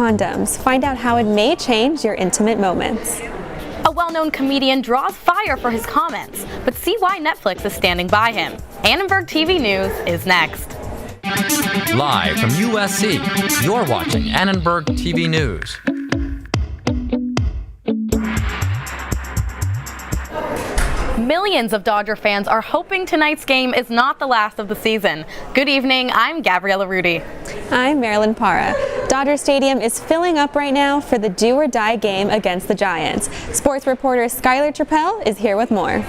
condoms. Find out how it may change your intimate moments. A well-known comedian draws fire for his comments, but see why Netflix is standing by him. Annenberg TV News is next. Live from USC, you're watching Annenberg TV News. Millions of Dodger fans are hoping tonight's game is not the last of the season. Good evening, I'm Gabriella Rudy. I'm Marilyn Parra. Dodger Stadium is filling up right now for the do-or-die game against the Giants. Sports reporter Skyler Trepel is here with more.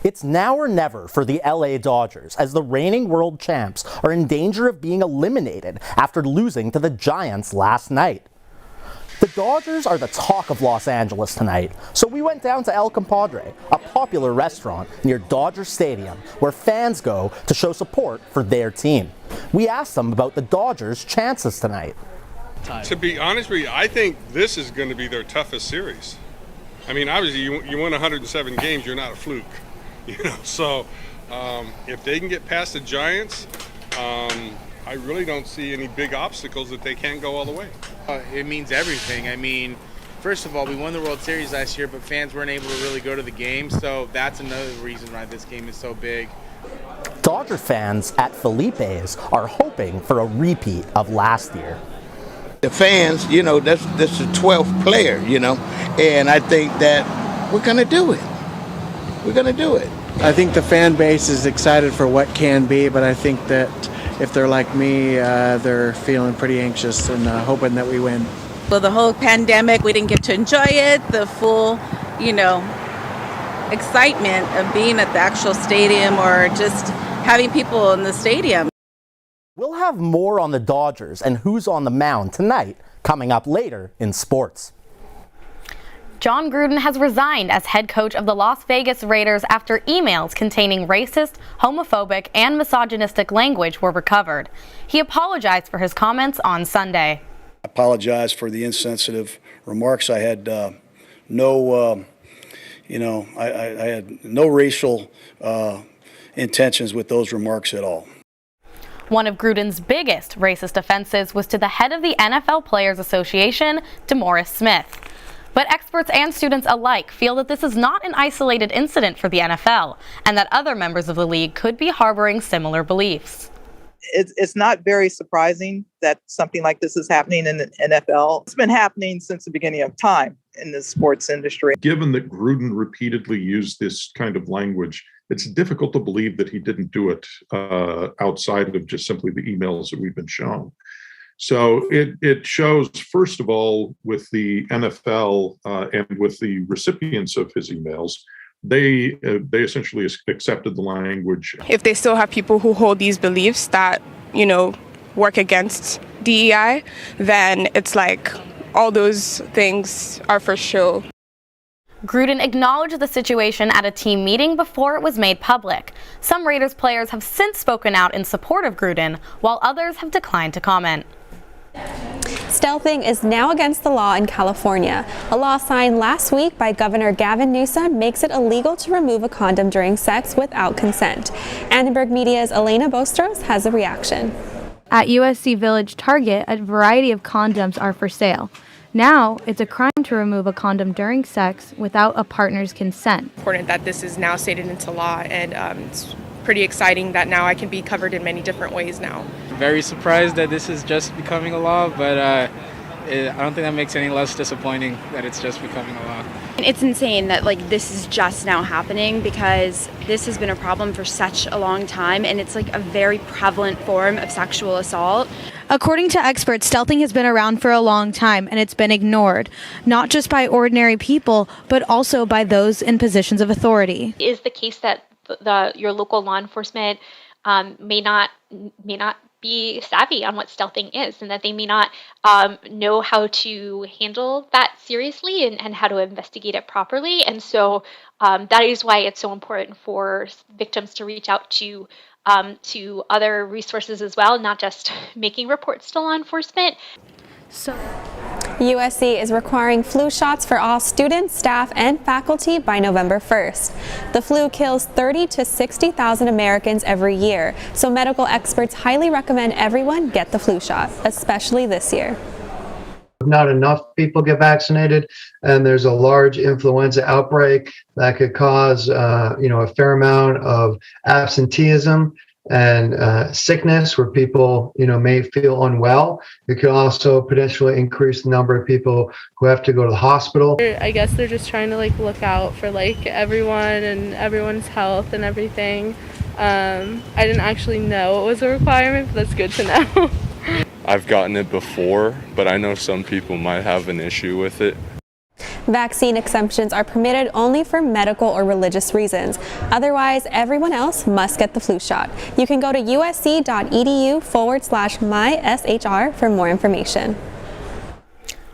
It's now or never for the LA Dodgers, as the reigning world champs are in danger of being eliminated after losing to the Giants last night. The Dodgers are the talk of Los Angeles tonight, so we went down to El Compadre, a popular restaurant near Dodger Stadium where fans go to show support for their team. We asked them about the Dodgers' chances tonight. To be honest with you, I think this is going to be their toughest series. I mean, obviously, you win 107 games, you're not a fluke. So if they can get past the Giants, I really don't see any big obstacles that they can't go all the way. It means everything. I mean, first of all, we won the World Series last year, but fans weren't able to really go to the game, so that's another reason why this game is so big. Dodger fans at Felipe's are hoping for a repeat of last year. The fans, this is the 12th player, and I think that we're going to do it. We're going to do it. I think the fan base is excited for what can be, but I think that if they're like me, they're feeling pretty anxious and hoping that we win. Well, the whole pandemic, we didn't get to enjoy it, the full, excitement of being at the actual stadium or just having people in the stadium. We'll have more on the Dodgers and who's on the mound tonight, coming up later in sports. Jon Gruden has resigned as head coach of the Las Vegas Raiders after emails containing racist, homophobic, and misogynistic language were recovered. He apologized for his comments on Sunday. I apologize for the insensitive remarks. I had I had no racial intentions with those remarks at all. One of Gruden's biggest racist offenses was to the head of the NFL Players Association, DeMaurice Smith. But experts and students alike feel that this is not an isolated incident for the NFL, and that other members of the league could be harboring similar beliefs. It's not very surprising that something like this is happening in the NFL. It's been happening since the beginning of time in the sports industry. Given that Gruden repeatedly used this kind of language, it's difficult to believe that he didn't do it outside of just simply the emails that we've been shown. So it shows, first of all, with the NFL and with the recipients of his emails, they essentially accepted the language. If they still have people who hold these beliefs that, work against DEI, then it's like all those things are for show. Gruden acknowledged the situation at a team meeting before it was made public. Some Raiders players have since spoken out in support of Gruden, while others have declined to comment. Stealthing is now against the law in California. A law signed last week by Governor Gavin Newsom makes it illegal to remove a condom during sex without consent. Annenberg Media's Elena Bostros has a reaction. At USC Village Target, a variety of condoms are for sale. Now, it's a crime to remove a condom during sex without a partner's consent. Important that this is now stated into law, and it's pretty exciting that now I can be covered in many different ways now. Very surprised that this is just becoming a law, but I don't think that makes it any less disappointing that it's just becoming a law. It's insane that this is just now happening, because this has been a problem for such a long time, and it's a very prevalent form of sexual assault. According to experts, stealthing has been around for a long time, and it's been ignored, not just by ordinary people, but also by those in positions of authority. Is the case that your local law enforcement may not be savvy on what stealthing is, and that they may not know how to handle that seriously and how to investigate it properly. And so that is why it's so important for victims to reach out to other resources as well, not just making reports to law enforcement. USC is requiring flu shots for all students, staff, and faculty by November 1st. The flu kills 30 to 60,000 Americans every year, so medical experts highly recommend everyone get the flu shot, especially this year. Not enough people get vaccinated, and there's a large influenza outbreak that could cause, a fair amount of absenteeism and sickness where people, may feel unwell. It could also potentially increase the number of people who have to go to the hospital. I guess they're just trying to look out for everyone and everyone's health and everything. I didn't actually know it was a requirement, but that's good to know. I've gotten it before, but I know some people might have an issue with it. Vaccine exemptions are permitted only for medical or religious reasons. Otherwise, everyone else must get the flu shot. You can go to usc.edu/myshr for more information.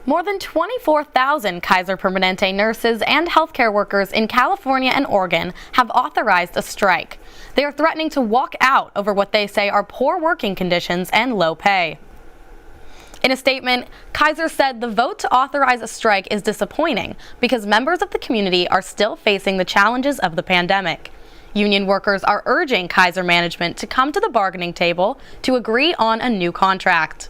More than 24,000 Kaiser Permanente nurses and healthcare workers in California and Oregon have authorized a strike. They are threatening to walk out over what they say are poor working conditions and low pay. In a statement, Kaiser said the vote to authorize a strike is disappointing because members of the community are still facing the challenges of the pandemic. Union workers are urging Kaiser management to come to the bargaining table to agree on a new contract.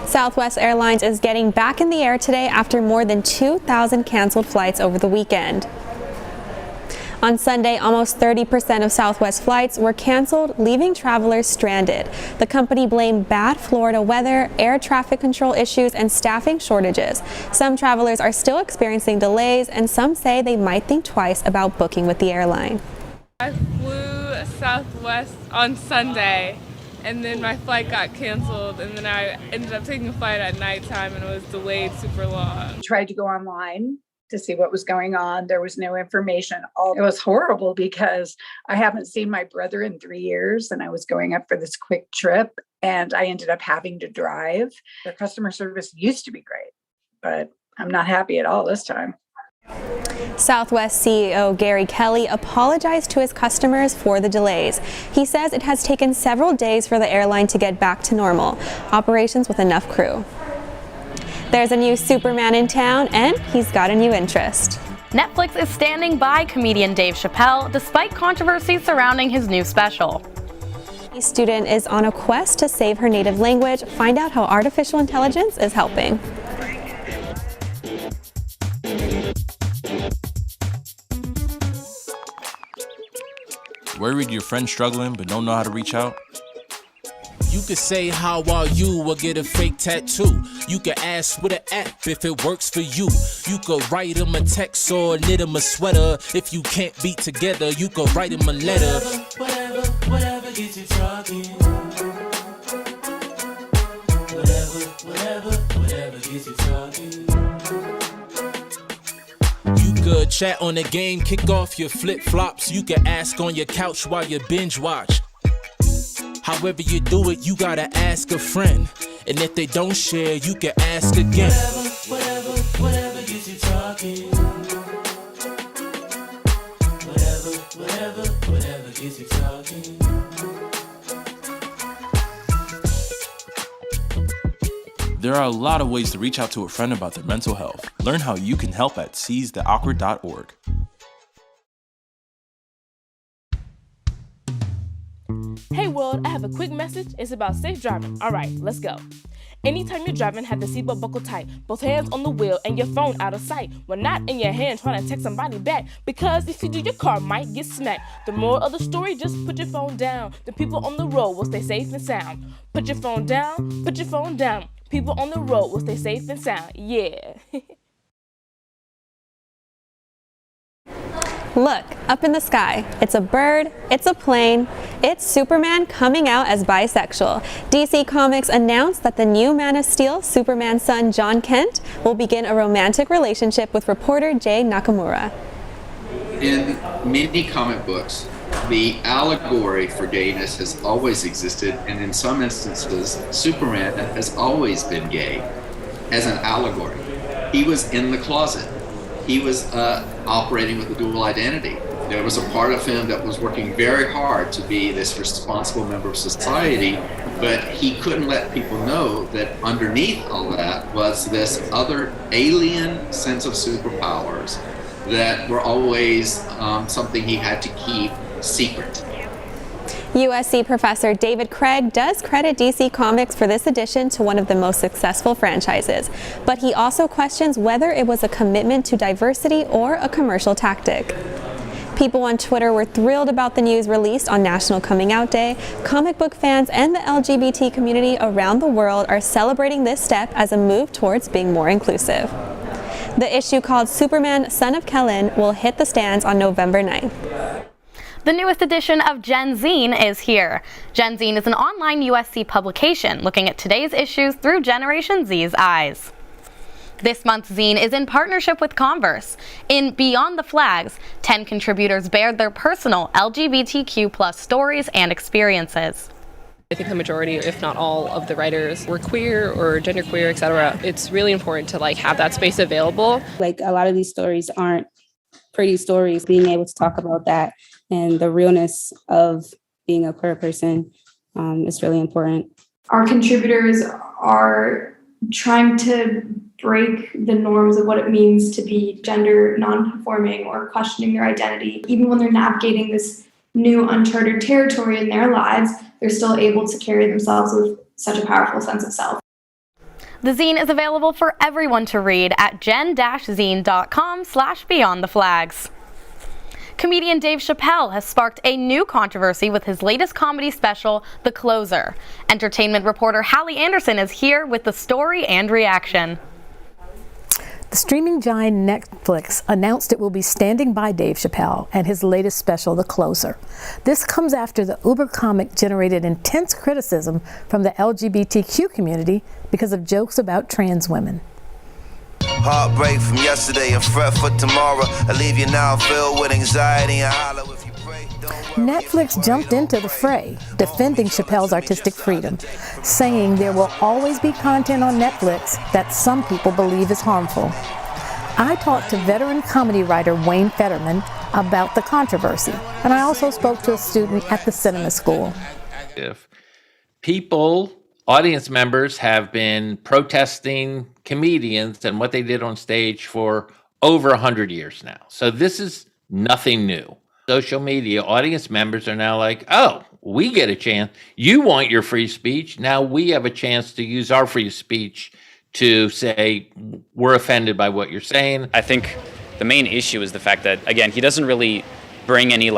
Southwest Airlines is getting back in the air today after more than 2,000 canceled flights over the weekend. On Sunday, almost 30% of Southwest flights were canceled, leaving travelers stranded. The company blamed bad Florida weather, air traffic control issues, and staffing shortages. Some travelers are still experiencing delays, and some say they might think twice about booking with the airline. I flew Southwest on Sunday, and then my flight got canceled, and then I ended up taking a flight at nighttime, and it was delayed super long. Tried to go online to see what was going on. There was no information. It was horrible because I haven't seen my brother in 3 years, and I was going up for this quick trip, and I ended up having to drive. Their customer service used to be great, but I'm not happy at all this time. Southwest CEO Gary Kelly apologized to his customers for the delays. He says it has taken several days for the airline to get back to normal operations with enough crew. There's a new Superman in town, and he's got a new interest. Netflix is standing by comedian Dave Chappelle despite controversy surrounding his new special. A student is on a quest to save her native language. Find out how artificial intelligence is helping. Worried your friend's struggling but don't know how to reach out? You could say how are you or get a fake tattoo. You could ask with an app if it works for you. You could write him a text or knit him a sweater. If you can't be together, you could write him a letter. Whatever gets you talking. Whatever gets you talking. You could chat on the game, kick off your flip-flops. You could ask on your couch while you binge watch. However you do it, you gotta ask a friend. And if they don't share, you can ask again. Whatever gets you talking. Whatever gets you talking. There are a lot of ways to reach out to a friend about their mental health. Learn how you can help at seizetheawkward.org. Hey world, I have a quick message. It's about safe driving. Alright, let's go. Anytime you're driving, have the seatbelt buckled tight. Both hands on the wheel and your phone out of sight. When not in your hand trying to text somebody back. Because if you do, your car might get smacked. The moral of the story, just put your phone down. The people on the road will stay safe and sound. Put your phone down, put your phone down. People on the road will stay safe and sound. Yeah. Look, up in the sky. It's a bird, it's a plane, it's Superman coming out as bisexual. DC Comics announced that the new Man of Steel, Superman's son John Kent, will begin a romantic relationship with reporter Jay Nakamura. In many comic books, the allegory for gayness has always existed, and in some instances, Superman has always been gay as an allegory. He was in the closet. He was operating with a dual identity. There was a part of him that was working very hard to be this responsible member of society, But he couldn't let people know that underneath all that was this other alien sense of superpowers that were always something he had to keep secret. USC professor David Craig does credit DC Comics for this addition to one of the most successful franchises, but he also questions whether it was a commitment to diversity or a commercial tactic. People on Twitter were thrilled about the news released on National Coming Out Day. Comic book fans and the LGBT community around the world are celebrating this step as a move towards being more inclusive. The issue called Superman, Son of Kellen will hit the stands on November 9th. The newest edition of Gen Zine is here. Gen Zine is an online USC publication looking at today's issues through Generation Z's eyes. This month's zine is in partnership with Converse. In Beyond the Flags, 10 contributors bared their personal LGBTQ+ stories and experiences. I think the majority, if not all, of the writers were queer or genderqueer, etc. It's really important to have that space available. A lot of these stories aren't pretty stories. Being able to talk about that and the realness of being a queer person is really important. Our contributors are trying to break the norms of what it means to be gender non-conforming or questioning their identity. Even when they're navigating this new uncharted territory in their lives, they're still able to carry themselves with such a powerful sense of self. The zine is available for everyone to read at gen-zine.com/beyondtheflags. Comedian Dave Chappelle has sparked a new controversy with his latest comedy special, The Closer. Entertainment reporter Halee Anderson is here with the story and reaction. The streaming giant Netflix announced it will be standing by Dave Chappelle and his latest special, The Closer. This comes after the Uber comic generated intense criticism from the LGBTQ community because of jokes about trans women. Heartbreak from yesterday and fret for tomorrow. I leave you now filled with anxiety and holler if you pray. Netflix jumped into the fray, defending Chappelle's artistic freedom, saying there will always be content on Netflix that some people believe is harmful. I talked to veteran comedy writer Wayne Fetterman about the controversy, and I also spoke to a student at the cinema school. If audience members have been protesting comedians and what they did on stage for over 100 years now. So this is nothing new. Social media audience members are now like, oh, we get a chance. You want your free speech. Now we have a chance to use our free speech to say we're offended by what you're saying. I think the main issue is the fact that, again, he doesn't really bring any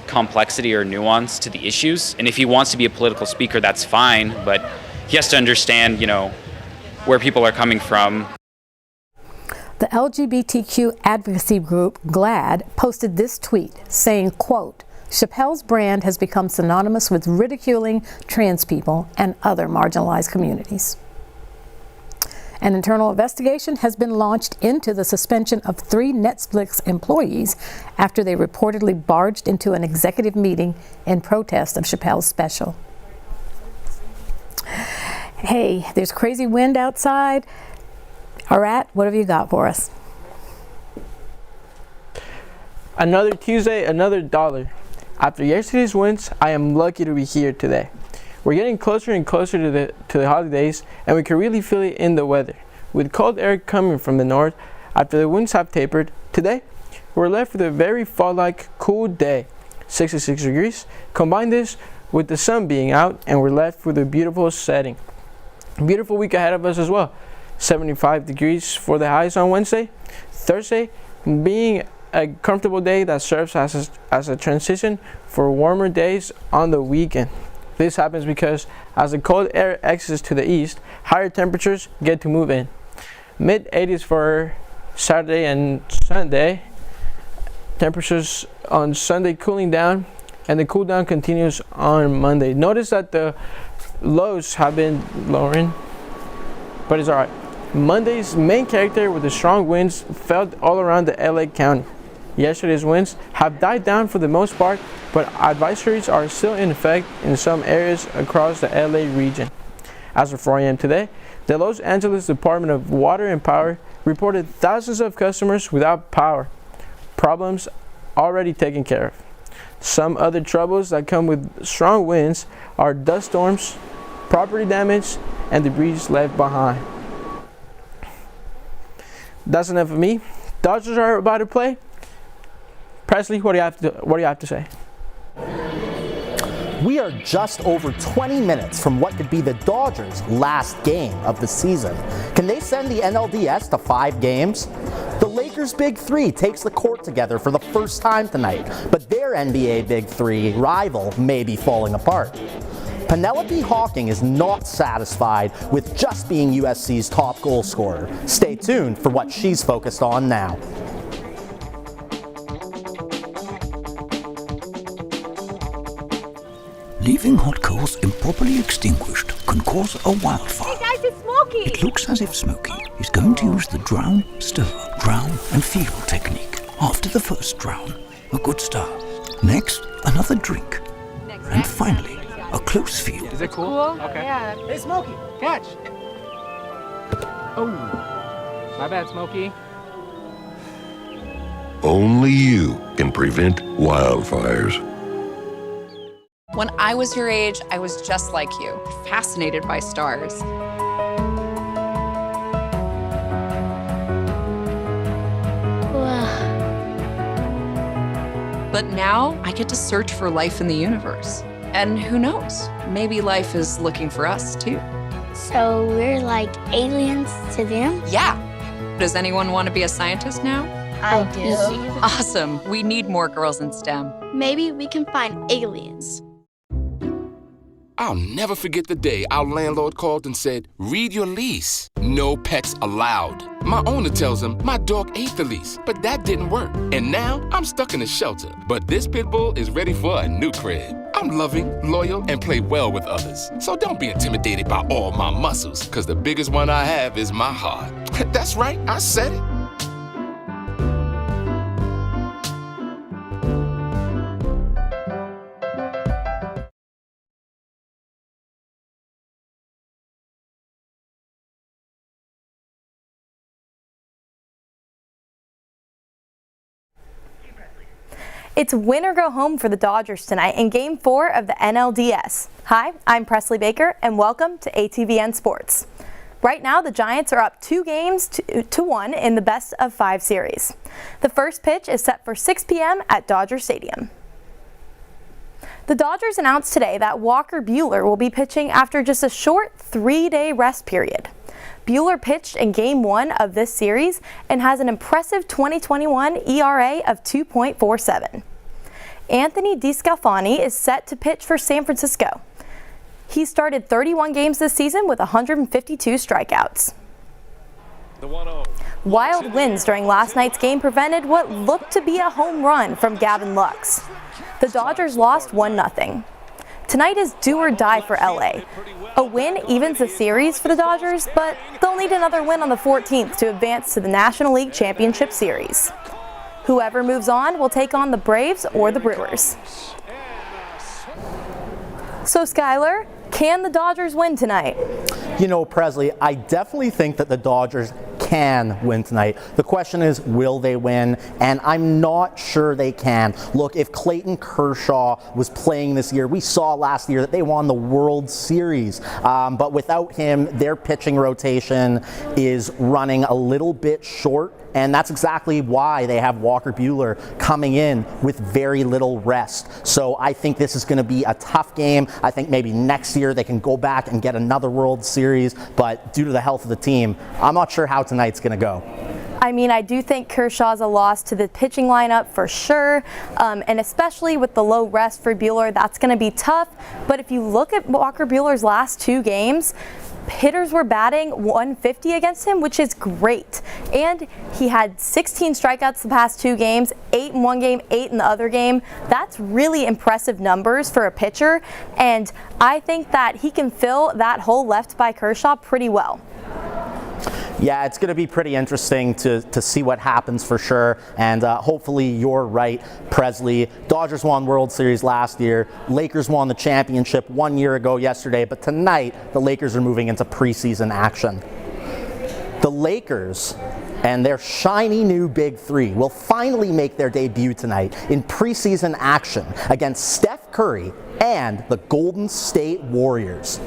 complexity or nuance to the issues. And if he wants to be a political speaker, that's fine, but he has to understand, where people are coming from. The LGBTQ advocacy group GLAAD posted this tweet saying, quote, Chappelle's brand has become synonymous with ridiculing trans people and other marginalized communities. An internal investigation has been launched into the suspension of 3 Netflix employees after they reportedly barged into an executive meeting in protest of Chappelle's special. Hey, there's crazy wind outside. Arath, what have you got for us? Another Tuesday, another dollar. After yesterday's wins, I am lucky to be here today. We're getting closer and closer to the holidays, and we can really feel it in the weather. With cold air coming from the north, after the winds have tapered, today we're left with a very fall-like cool day, 66 degrees. Combine this with the sun being out, and we're left with a beautiful setting. A beautiful week ahead of us as well. 75 degrees for the highs on Wednesday. Thursday being a comfortable day that serves as a transition for warmer days on the weekend. This happens because as the cold air exits to the east, higher temperatures get to move in. Mid-80s for Saturday and Sunday. Temperatures on Sunday cooling down, and the cool down continues on Monday. Notice that the lows have been lowering, but it's alright. Monday's main character with the strong winds felt all around the LA County. Yesterday's winds have died down for the most part, but advisories are still in effect in some areas across the LA region. As of 4 a.m. today, the Los Angeles Department of Water and Power reported thousands of customers without power. Problems already taken care of. Some other troubles that come with strong winds are dust storms, property damage, and debris left behind. That's enough of me. Dodgers are about to play. Presley, what do you have to say? We are just over 20 minutes from what could be the Dodgers' last game of the season. Can they send the NLDS to 5 games? The Lakers' Big Three takes the court together for the first time tonight, but their NBA Big Three rival may be falling apart. Penelope Hawking is not satisfied with just being USC's top goal scorer. Stay tuned for what she's focused on now. Leaving hot coals improperly extinguished can cause a wildfire. Hey guys, it's Smokey! It looks as if Smokey is going to use the drown, stir, drown and feel technique. After the first drown, a good start. Next, another drink. And finally, a close feel. Is it cool? Okay. Yeah. Hey Smokey, catch! Oh, my bad, Smokey. Only you can prevent wildfires. When I was your age, I was just like you, fascinated by stars. But now I get to search for life in the universe. And who knows, maybe life is looking for us too. So we're like aliens to them? Yeah. Does anyone want to be a scientist now? I do. Awesome. We need more girls in STEM. Maybe we can find aliens. I'll never forget the day our landlord called and said, read your lease. No pets allowed. My owner tells him my dog ate the lease, but that didn't work. And now I'm stuck in a shelter. But this pit bull is ready for a new crib. I'm loving, loyal, and play well with others. So don't be intimidated by all my muscles, because the biggest one I have is my heart. That's right, I said it. It's win or go home for the Dodgers tonight in Game 4 of the NLDS. Hi, I'm Presley Baker, and welcome to ATVN Sports. Right now, the Giants are up 2 games to 1 in the best of 5 series. The first pitch is set for 6 p.m. at Dodger Stadium. The Dodgers announced today that Walker Buehler will be pitching after just a short 3-day rest period. Buehler pitched in Game 1 of this series and has an impressive 2021 ERA of 2.47. Anthony DeSclafani is set to pitch for San Francisco. He started 31 games this season with 152 strikeouts. Wild winds during last night's game prevented what looked to be a home run from Gavin Lux. The Dodgers lost 1-0. Tonight is do or die for LA. A win evens the series for the Dodgers, but they'll need another win on the 14th to advance to the National League Championship Series. Whoever moves on will take on the Braves or the Brewers. So Skyler, can the Dodgers win tonight? You know, Presley, I definitely think that the Dodgers can win tonight. The question is, will they win? And I'm not sure they can. Look, if Clayton Kershaw was playing this year, we saw last year that they won the World Series. But without him, their pitching rotation is running a little bit short. And that's exactly why they have Walker Buehler coming in with very little rest. So I think this is going to be a tough game. I think maybe next year they can go back and get another World Series. But due to the health of the team, I'm not sure how tonight's going to go. I mean, I do think Kershaw's a loss to the pitching lineup for sure, and especially with the low rest for Buehler, that's going to be tough. But if you look at Walker Buehler's last 2 games, hitters were batting 150 against him, which is great. And he had 16 strikeouts the past 2 games, 8 in one game, 8 in the other game. That's really impressive numbers for a pitcher, and I think that he can fill that hole left by Kershaw pretty well. Yeah, it's going to be pretty interesting to see what happens for sure, and hopefully you're right, Presley. Dodgers won World Series last year. Lakers won the championship 1 year ago yesterday, but tonight the Lakers are moving into preseason action. The Lakers and their shiny new Big Three will finally make their debut tonight in preseason action against Steph Curry and the Golden State Warriors.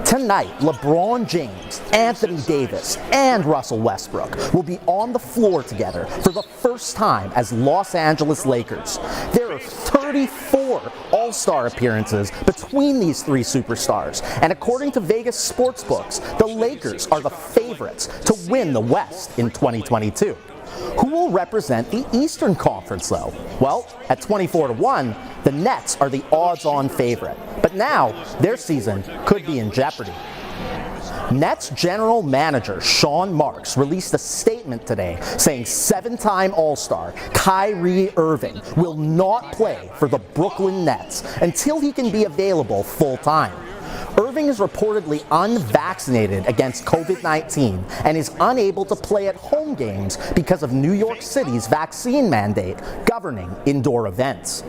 Tonight, LeBron James, Anthony Davis, and Russell Westbrook will be on the floor together for the first time as Los Angeles Lakers. There are 34 All-Star appearances between these three superstars, and according to Vegas sportsbooks, the Lakers are the favorites to win the West in 2022. Who will represent the Eastern Conference, though? Well, at 24-1, the Nets are the odds-on favorite. But now, their season could be in jeopardy. Nets general manager Sean Marks released a statement today saying 7-time All-Star Kyrie Irving will not play for the Brooklyn Nets until he can be available full-time. Irving is reportedly unvaccinated against COVID-19 and is unable to play at home games because of New York City's vaccine mandate governing indoor events.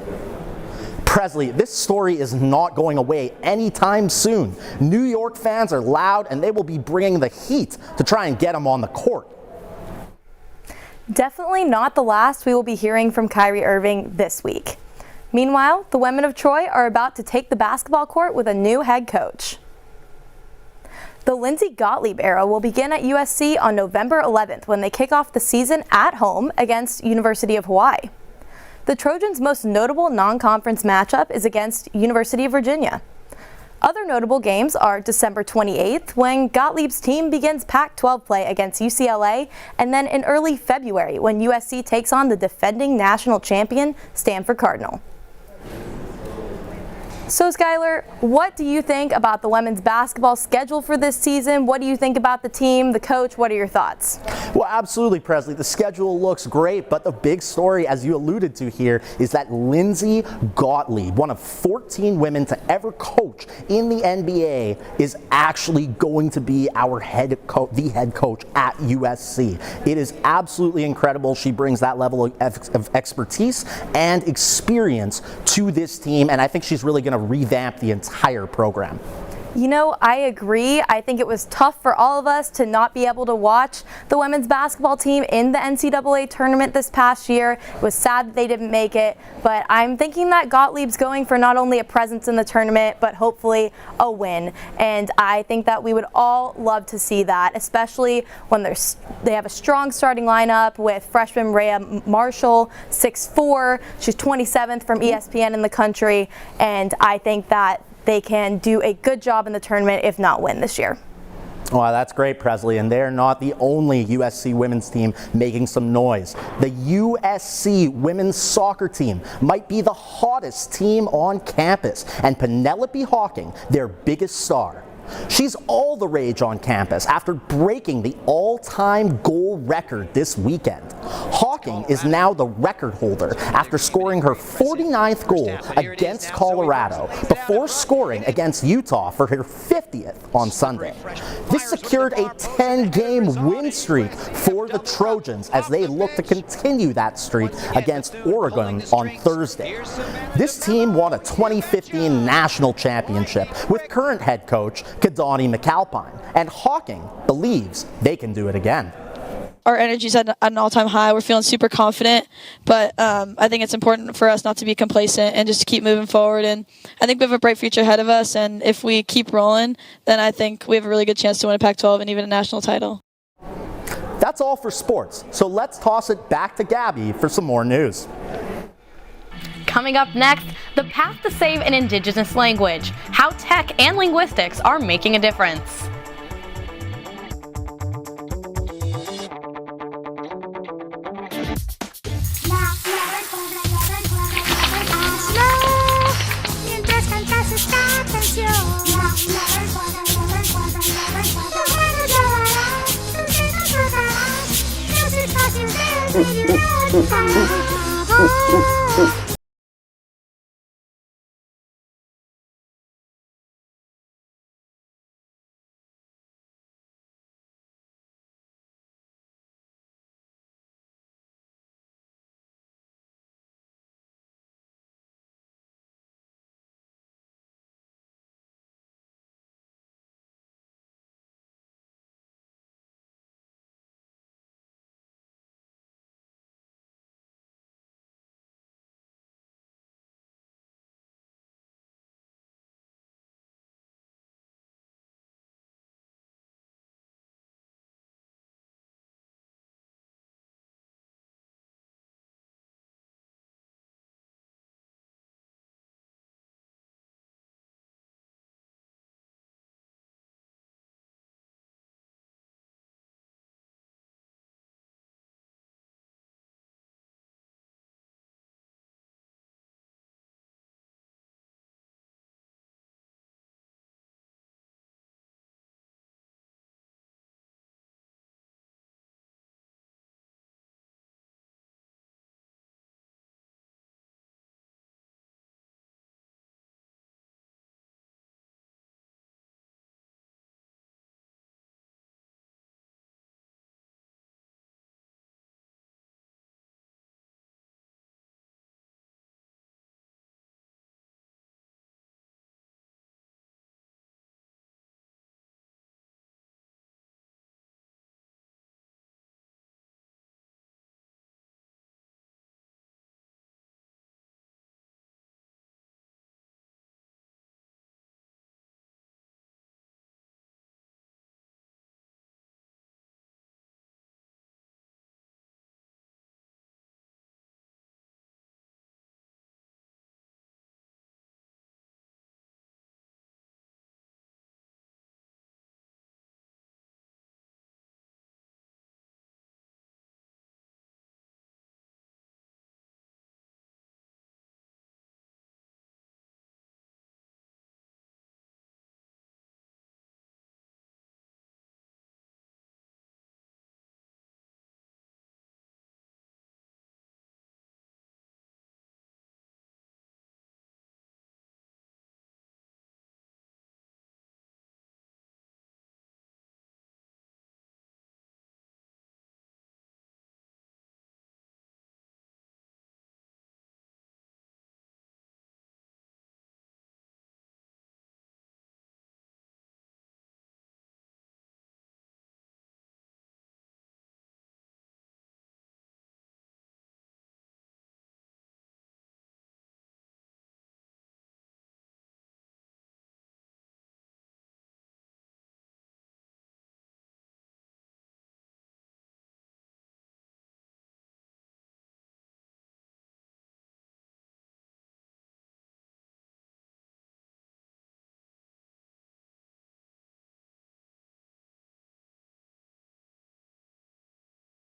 Presley, this story is not going away anytime soon. New York fans are loud and they will be bringing the heat to try and get him on the court. Definitely not the last we will be hearing from Kyrie Irving this week. Meanwhile, the women of Troy are about to take the basketball court with a new head coach. The Lindsay Gottlieb era will begin at USC on November 11th when they kick off the season at home against University of Hawaii. The Trojans' most notable non-conference matchup is against University of Virginia. Other notable games are December 28th, when Gottlieb's team begins Pac-12 play against UCLA, and then in early February, when USC takes on the defending national champion, Stanford Cardinal. So Skyler, what do you think about the women's basketball schedule for this season? What do you think about the team, the coach? What are your thoughts? Well, absolutely, Presley. The schedule looks great, but the big story, as you alluded to here, is that Lindsay Gottlieb, one of 14 women to ever coach in the NBA, is actually going to be our the head coach at USC. It is absolutely incredible. She brings that level of expertise and experience to this team, and I think she's really going to revamp the entire program. You know, I agree. I think it was tough for all of us to not be able to watch the women's basketball team in the NCAA tournament this past year. It was sad that they didn't make it, but I'm thinking that Gottlieb's going for not only a presence in the tournament, but hopefully a win. And I think that we would all love to see that, especially when they have a strong starting lineup with freshman Rhea Marshall, 6'4". She's 27th from ESPN in the country, and I think that they can do a good job in the tournament, if not win this year. Well, that's great, Presley, and they're not the only USC women's team making some noise. The USC women's soccer team might be the hottest team on campus, and Penelope Hawking, their biggest star. She's all the rage on campus after breaking the all-time goal record this weekend. Hawking is now the record holder after scoring her 49th goal against Colorado before scoring against Utah for her 50th on Sunday. This secured a 10-game win streak for the Trojans as they look to continue that streak against Oregon on Thursday. This team won a 2015 national championship with current head coach Kadani McAlpine, and Hawking believes they can do it again. Our energy's at an all-time high. We're feeling super confident, but I think it's important for us not to be complacent and just to keep moving forward. And I think we have a bright future ahead of us, and if we keep rolling, then I think we have a really good chance to win a Pac-12 and even a national title. That's all for sports, so let's toss it back to Gabby for some more news. Coming up next, the path to save an indigenous language, how tech and linguistics are making a difference.